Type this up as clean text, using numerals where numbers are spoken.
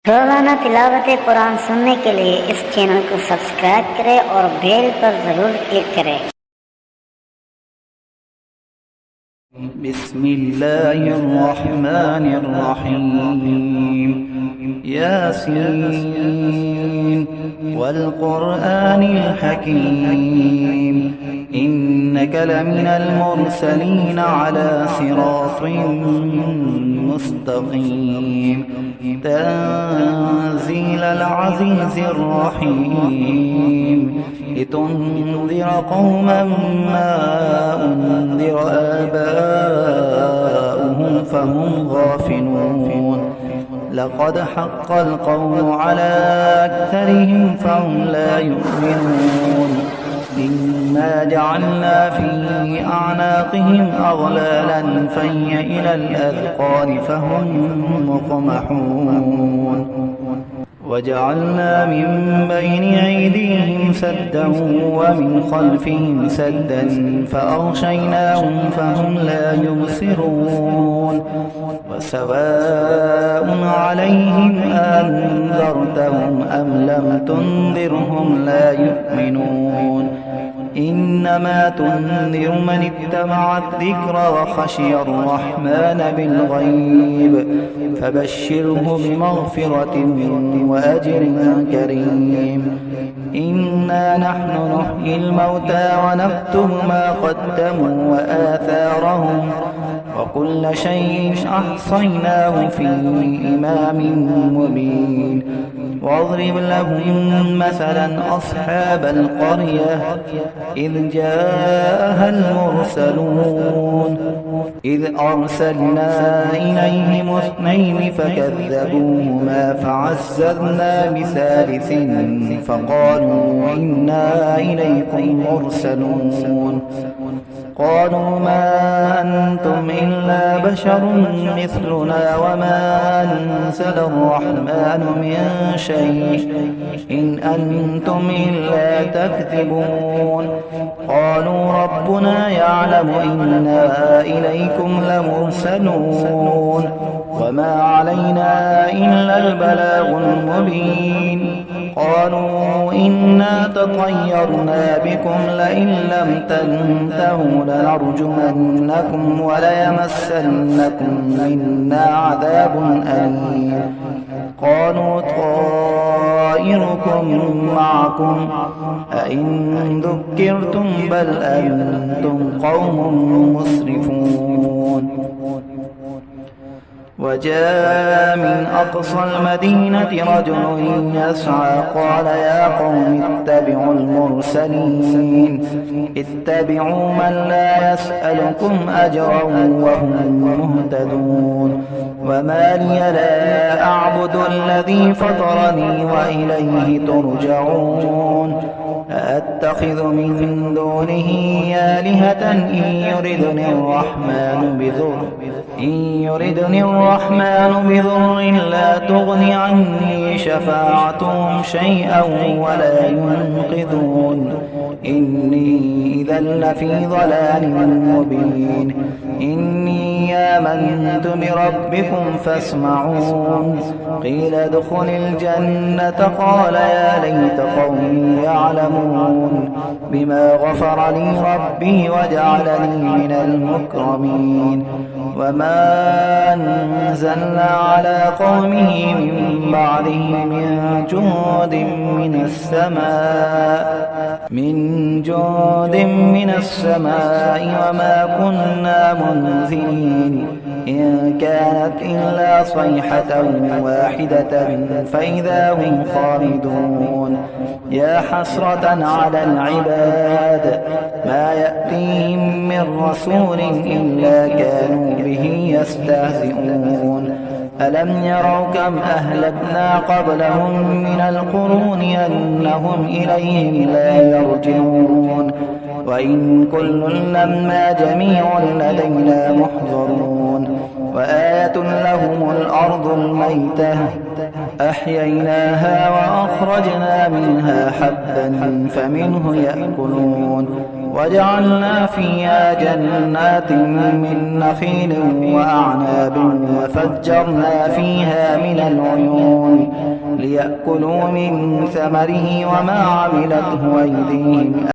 रोजाना तिलावत कुरान सुनने के लिए इस चैनल को सब्सक्राइब करें और बेल पर ज़रूर क्लिक करें। बिस्मिल्लाहिर्रहमानिर्रहीम। यासीन वल्कुरआनिल हकीम इन्नक लमिनल मुरसलीन अला सिरातिन मुस्तकीम तंज़ीलल अज़ीज़िर रहीम लितुन्ज़िर क़ौमन मा उन्ज़िर आबाउहुम फहुम गाफ़िलून लक़द हक़्क़ल क़ौलु अला अक्सरिहिम फहुम ला युमिनून इन्ना जअलना फ़ी अअनाक़िहिम अग़लाला फ़हिय इलल अज़क़ानि फहुम मुक़महून वजअलना मिन बैनि अयदीहिम सद्दन वमिन खल्फिहिम सद्दन फ़अग़शयनाहुम फ़हुम ला युबसिरून वसवाअ अलैहिम अअन्ज़रतहुम अम लम तुनज़िरहुम ला युमिनून इन्नमा तुनज़िरु मन इत्तबअ अज़्ज़िक्र वख़शिय अर्रहमान बिल्ग़ैब फबश्शिरहु बिमग़फ़िरतिन वअज्रिन करीम इन्ना नहनु नुह्यिल मौता वनक्तुबु मा क़द्दमू वआथारहुम वकुल्ल शैइन अहصयनाहु फ़ी इमामिन मुबीन واضرب لهم مثلا أصحاب القرية إذ جاءها المرسلون إذ أرسلنا إليهم اثنين فكذبوهما فعززنا بثالث فقالوا إنا إليكم مرسلون قالوا ما أنتم إلا بشر مثلنا وما أنزل الرحمن من شيء إن أنتم إلا تكذبون قالوا ربنا يعلم إنا إليكم لمرسلون وما علينا إلا البلاغ المبين قالوا إنا تطيرنا بكم لئن لم تنتهوا لنرجمنكم وليمسنكم منا عذاب أليم قالوا طائركم معكم أئن ذكرتم بل أنتم قوم مسرفون وجاء من أقصى المدينة رجل يسعى قال يا قوم اتبعوا المرسلين اتبعوا من لا يسألكم أجرا وهم مهتدون وما لي لا أعبد الذي فطرني وإليه ترجعون أأتخذ من دونه آلهة إن يردني الرحمن بضر لا تغن عني شفاعتهم شيئا ولا ينقذون إني إذا لفي ضلال مبين إني آمنت بربكم فاسمعون قيل ادخل الجنة قال يا ليت قومي يعلمون بما غفر لي ربي وجعلني من المكرمين وما أنزلنا على قومه من بعده من جود من السماء وما كنا منزلين إن كانت إلا صيحة واحدة فإذا هم خالدون يا حسرة على العباد ما يأتيهم من رسول إلا كانوا به يستهزئون ألم يروا كم أهلكنا قبلهم من القرون أنهم إليهم لا يرجعون وإن كل لما جميع لدينا محضرون وآية لهم الأرض الميتة أحييناها وأخرجنا منها حبا فمنه يأكلون وجعلنا فيها جنات من نخيل وأعناب وفجرنا فيها من العيون ليأكلوا من ثمره وما عملته أيديهم